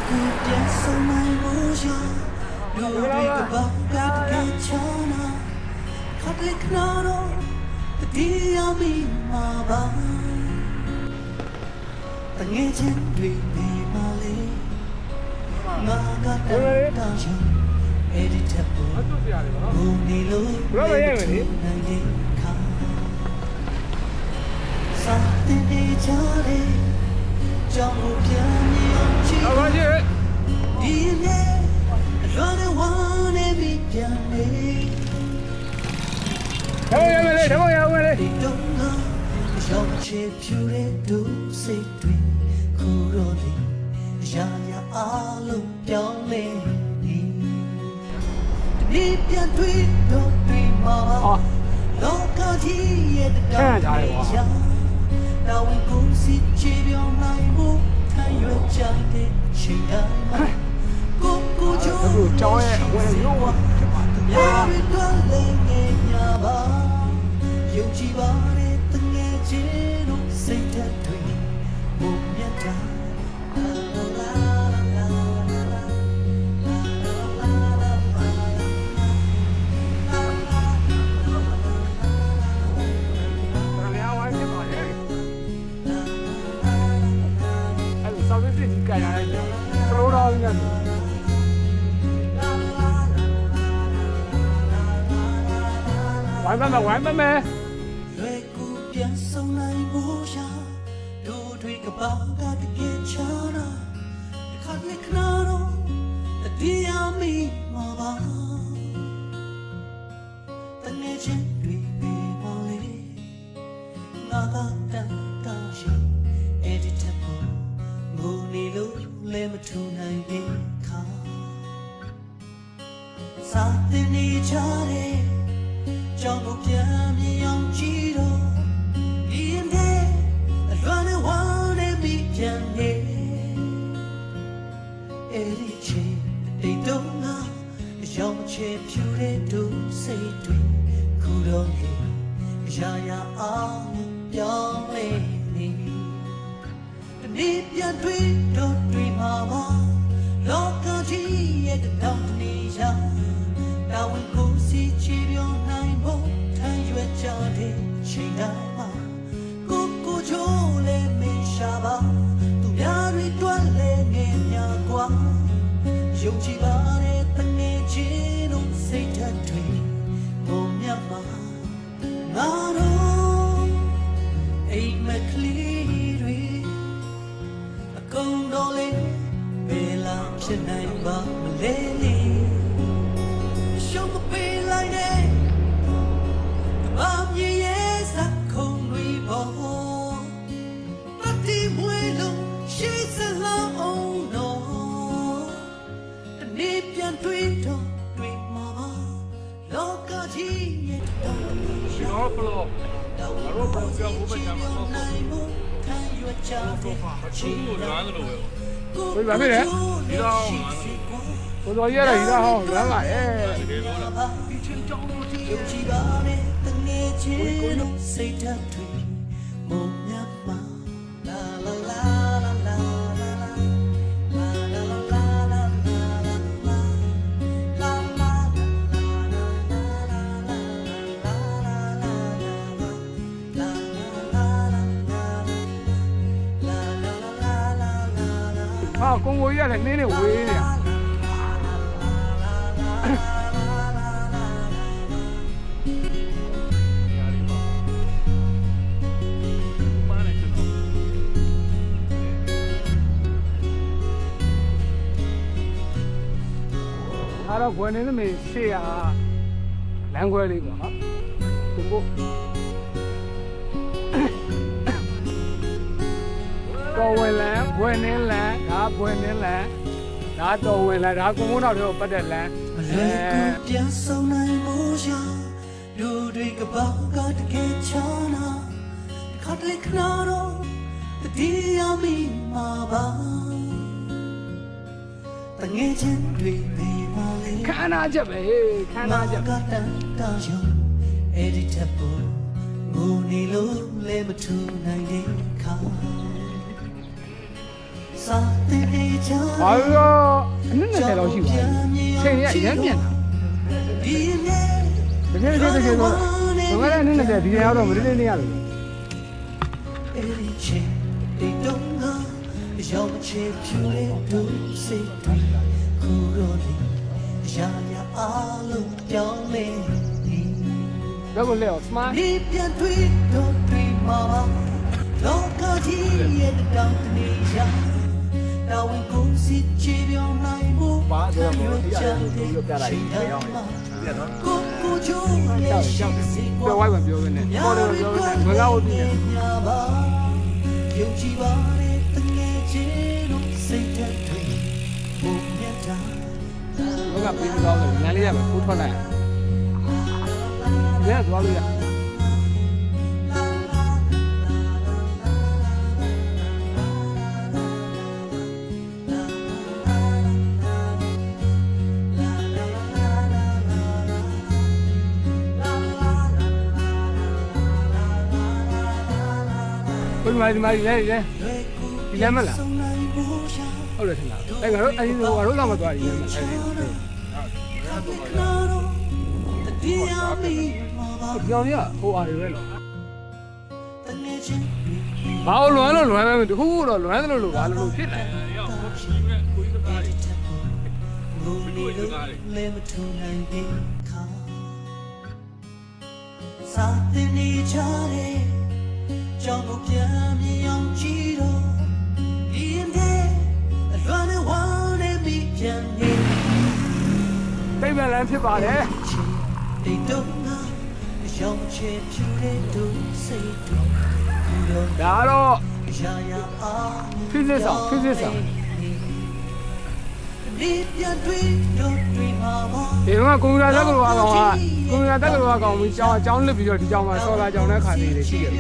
ကူပြန်ဆုံးနိုင်မို့ရာလူတွေကဘာကတည်းကချာနာခတ်လက်ခနာတော့တည်ရမိမှာပါတငယ်ချင်းတွေနေပါလေငါကတည်းကချာအဲ့ဒီချက်ပေါ်ဘုံနေလို့နိုင်တဲ့ခါစာတင်နေကြတယ်ကြောင့်ပြန်မြင်အောင်ကြည့်ဒီနေ့ရောနေဝမ်းနေပြီပြန်နေဓမ္မရမယ်လေဒီတော့ငါရောက်ချေဖြူတဲ့ဒုစိတ်တွေခုတော့လေရာရာအားလုံးပြောင်းလဲနေဒီပြန်တွေ့တော့တွေ့မှာလောကကြီးရဲ့တောင်းရာnow we go see Chibio Naimu Tayo Jade Shida Kuku Jo Chao when you want Yari Dwelling Yaba Yujibare Tange Jino Say that dream Mumyata La la la la la slow down กันဝိုင်းမမယ် လွယ်ကူပြန်ဆုံးနိုင်ဖို့ရာတို့တွေကဘာကတကယ်ချာတာတစ်ခါလေခနာတော့တည်ရမိမှာပါတငယ်ချင်းတွေပဲပါလေငါကတန်တောင်းရှိအဲ့ဒီတက်ဖို့ငိုနေလို့လဲမထူနိုင်တဲ့ခါစာတင်နေကြတယ်ကြောင့်ပြန်မြင်အောင်ကြည့်တော့ဒီနေ့အလွန်နဲ့ဝမ်းနဲ့ပြီးပြန်နေအဲ့ဒီချိန်တိတ်တော့ငါရောက်ချေဖြူတဲ့ဒုစိတ်တွေခုတော့လေရာရာအောင်ပြောင်းလဲနေဒီနေ့ပြန်တွေ့တော့တွေ့မှာပါလောကကြီးရဲ့တောင်းတနေရာNow we go see Chibio Naimu Tayo Jade Shida Kuku Jo le me shaba Tu yari dwelling in Yagua Yojibare Tane Jino Say that dream Mumyama Naro Eight McLeary A Gondole Bela Pinaimba Maleli Show the pay like that. I'm yes, I come reborn. But the window, she's alone. No, the Nipian Twitter, Tweet Mama, look at he.我说爷了，现在好远了哎。啊，公过爷了，奶奶喂呢。他那过年都没写啊，难怪的个哈，中国。တော်ဝင်လန်းဘွယ်နင်းလန်းဒါဘွယ်နင်းလန်းဒါတော်ဝင်လန်းဒါကုန်းကုန်းတော်တွေကိုပတ်တဲ့လန်းပြန်ဆုံးနိုင်မို့ရာလူတွေကဘာကတကယ်ချာနာခတ်လက်ခနာတော့တည်ရမိမှာပါတငယ်ချင်းတွေပဲပါလေခန္ဓာချက်ပဲခန္ဓာချက်ကတန်တောင်းရုံအဲ့ဒီတက်ဖို့ငိုနေလို့လဲမထူနိုင်တဲ့ခါ စာတင်နေကြ ဘာလို့အနည်းနဲ့လောက်ရှိပါလဲချိန်ရအရင်ပြန်တာ ဒီနေ့ တကယ်ဆိုဘယ်ကလည်းအနည်းနဲ့ဒီရောက်တော့မလေးလေးနေရတယ် အဲ့ဒီချိန်ဒီတော့ငါရောက်ချေဖြူတဲ့သူစိတ်တွေခုတော့ဒီရာရာအားလုံးပြောင်းလဲနေ ဘယ်ကိုလဲစမိုင်း ဒီပြန်တွေ့တော့တွေ့မှာပါလောကကြီးရဲ့တောင်းနေရတော်ဝင်ကိုစစ်ချေပြောင်းနိုင်ဖို့ပါဆိုတော့ဒီအရာကိုပြောပြလိုက်တယ်အောင်ပြနော်ကိုကိုချိုးရဲ့ရှိစေ ပြောဝိုင်းမပြောဘဲနဲ့ပေါ်တယ်ပြောဘဲနဲ့ငွေကားဟုတ်တယ် ယုံကြည်ပါနဲ့တကယ်ချင်းလို့စိတ်ဓာတ်တွေဘုံမြတ်တာ ဘက်ကပြေးသွားတယ်လမ်းလေးရမယ်ကိုထွက်လိုက်ရသွားလို့ရ ဘယ်မှာဒီမှာလဲဒီလဲမလားဟုတ်တယ်ထင်လားအဲ့ကတော့အရင်ကတော့တော့မသွားရည်လဲမလားပြောင်းရဟိုအားရွယ်လို့ဘာလို့လွမ်းလို့လွမ်းမယ်တခုခုတော့လွမ်းတယ်လို့ဘာလို့ဖြစ်လဲ လေမထူနိုင်တဲ့ခါစာတင်နေကြတဲ့ကြောင့်ကိုပြန်မြင်အောင်ကြည့်တော့ဒီနေ့အလွန်နဲ့ဝမ်းနဲ့ပြီးပြန်နေ တိတ်ပဲလမ်းဖြစ်ပါတယ် ဒီတော့ငါရောက်ချေဖြူတဲ့သူစိတ်တွေ ဒါတော့ ရာရာအား ဖိစစ်ဆောင်ဒီပြန်တွေ့တော့တွေ့မှာပါ ဒီတော့ကွန်ပျူတာတက်ကလောကောင်ကကွန်ပျူတာတက်ကလောကောင်ပြီးကျောင်းလစ်ပြီးတော့ဒီကျောင်းမှာဆော်လာကျောင်းနဲ့ခါနေတယ်ရှိတယ်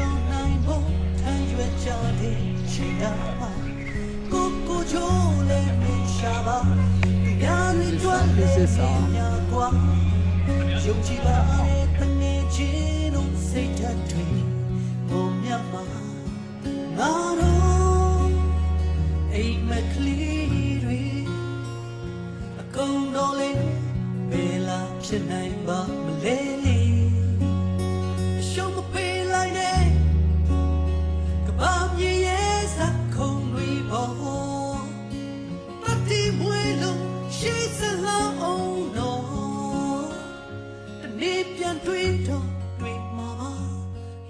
ကိုကိုချိုးလေမရှာပါညာနေကြွလေညာကွာယုံကြည်ပါတဲ့တငယ်ချင်းတို့စိတ်ဓာတ်တွေဘုံမြတ်မှာငါတို့အိမ်မကလေးတွေအကုန်တော့လေဘယ်လာဖြစ်နိုင်ပါမလဲရှုံးမပေးလိုက်နဲ့ကဘာမြေရဲ့စက်ခုံတွေပေါ်တတိမွေလုံးရှိစလောင်းအောင်တော့တနေ့ပြန်တွေ့တော့တွေ့မှာ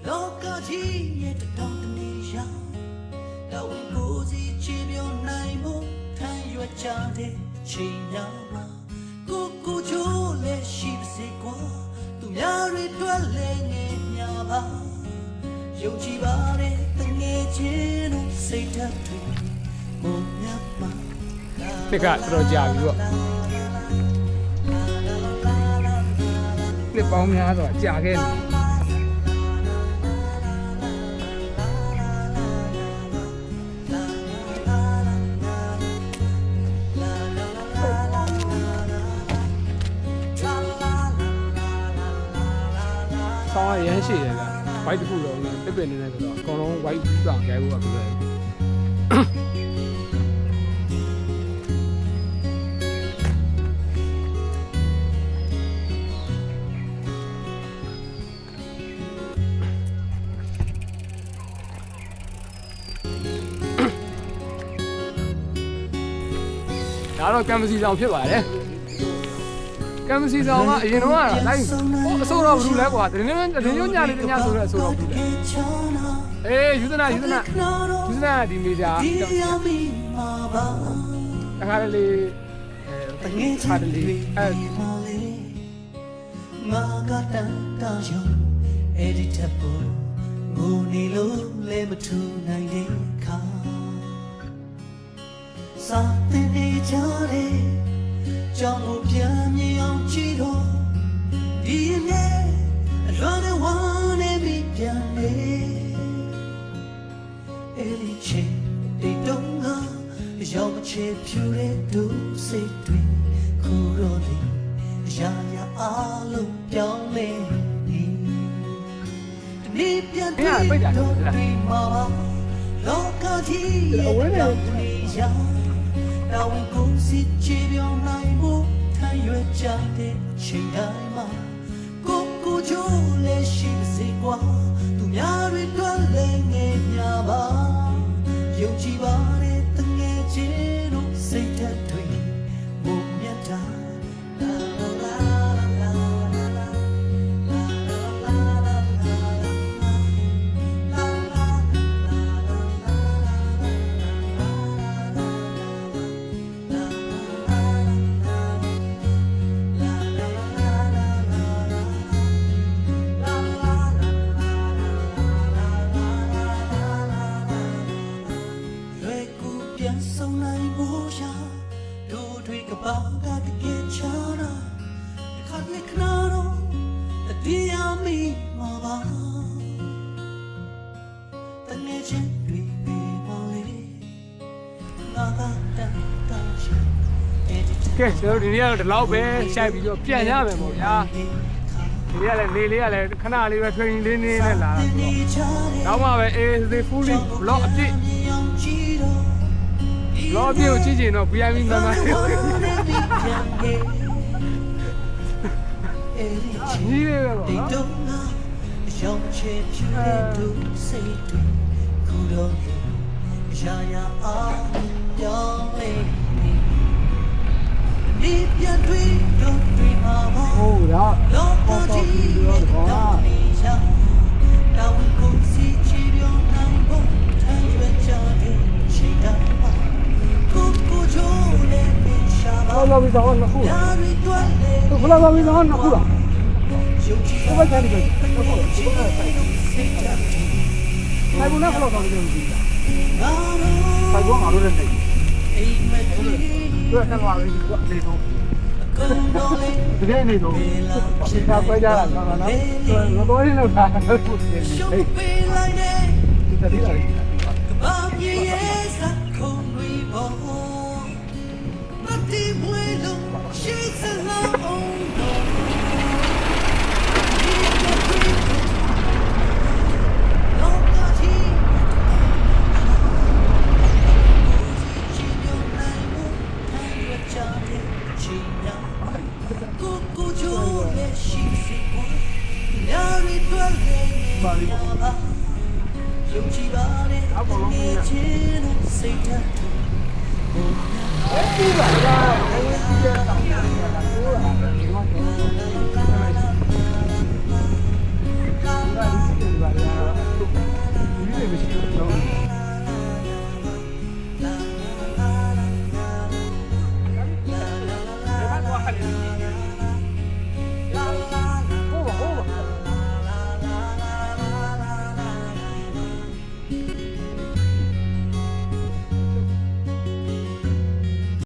လောကကြီးရဲ့တောင်းတနေရတော့ကိုစီချီပြောနိုင်ဖို့ထမ်းရွက်ကြတဲ့ချိန်များမှာကိုကိုချိုးလက်ရှိပါစေကွာသူများတွေတွေ့လဲငယ်များပါယုံကြည်ပါတဲ့တငယ်ချင်းတို့စိတ်ဓာတ်တွေဘုံမြတ်မှာ တစ်ခါတော်ကြာပြီပေါ့နှစ်ပေါင်းများတော့ကြာခဲ့ပြီဆောင်းရမ်းရှိတယ်ကဝိုက်တစ်ခုလုံးနဲ့တစ်ပင်နေနေဆိုတော့အကုန်လုံးဝိုက်ကြောင်ရိုက်ဖို့ကပြည့်ဒါတော့ကမ်ပစီဆောင်ဖြစ်ပါတယ်ကမ်ပစီဆောင်ကအရင်တော့လိုက်အစိုးရဘူးလဲကွာတရင်ညညလေးတညဆိုတော့အစိုးရဘူးလဲအေးယူသနာဒီမေဂျာအခါလေးခါလေးငါကတန်တာရုံအဲ့ဒီထပ်ပေါ်ငိုနေလို့လဲမထူနိုင်တဲ့ခါစာတင်နေကြတဲ့ကြောင့်ကိုပြန်မြင်အောင်ကြည့်တော့ဒီနေ့အလွန်နဲ့ဝမ်းနဲ့ပြီးပြန်နေအဲ့ဒီချိန်ဒီတော့ငါရောက်မချေဖြူတဲ့သူစိတ်တွေခုတော့လေရာရာအားလုံးပြောင်းလဲနေဒီနေ့ပြန်တွေ့တော့ဒီမှာလောကကြီးရဲ့တောင်းတနေရ ရှာတာဝန်ကိုစစ်ချေပြောင်းနိုင်ဖို့ထမ်းရွက်ကြတဲ့အချိန်တိုင်းမှာကိုချိုးလဲရှိစေကွာသူများတွေတွေ့လဲငယ်များပါယုံကြည်ပါတဲ့တငယ်ချင်းတို့စိတ်ဓာတ်တွေမုံမြတ်တာလာလာလာလာပြန်ဆုံးနိုင်ဖို့ရာတို့တွေကပါကတကယ်ချာတာခါလေးခနာတော့တရားမိမှာပါတငယ်ချင်းတွေပဲပါလေငါကတန်တောင်းချင်ကဲကျွန်တော်ဒီနေ့ကတော့ဒီလောက်ပဲရှိုက်ပြီးတော့ပြန်ရမယ်ပေါ့ဗျာဒီရလဲလေလေးရလဲခဏလေးပဲ training လေးနေနဲ့လာတော့မှပဲ ASD fully block အပြည့်လောပြေကိုကြည့်ချင်တော့ VIP မမကြီးလေးပဲပေါ့နော်ရောင်ချေဖြူတဲ့သူစိတ်တွေခုတော့ရာရာအားပြောင်းလဲဒီပြန်တွေ့တော့တွေ့မှာပါဟုတ်လားလောကကြီးရဲ့တောင်းနေချာတောင်းကိုစီချီပြောင်းနိုင်ဖို့ထမ်းရွက်ကြတဲ့ချိန်တိုင်းမှာကိုချိုးလဲရှာပါဘယ်လိုပြီးတော့နှစ်ခုလားဘယ်လိုပြီးတော့နှစ်ခုလားဘယ်ဘက်ကနေကြည့်ဆိုင်ဘူးလားခလို့တော့ကြည့်ကြည့်ဆိုင်ဘူးငါတို့လည်းနေတွေ့တယ်မှာလေနေတော့တကယ်နေတော့ဒါပွဲကြတာနော်တော့ရင်းလို့တာဟုတ်တယ်ဟေးဒီတည်းလိုက်ဘာပြေရဲ့စခုံတွေပေါ်မတိမွေလို့ရှိစလာအောင်တော့ကိုချိုးရဲ့ရှိစေကွာညာရီတွေ့လေပါလိမ့်ယုံကြည်ပါနဲ့အပေါ်လုံးကြီးချင်းစိတ်ဓာတ်အဲ့ဒီကလည်းအဲ့ဒီကတော့ကိုယ်ကဒီမှာတော့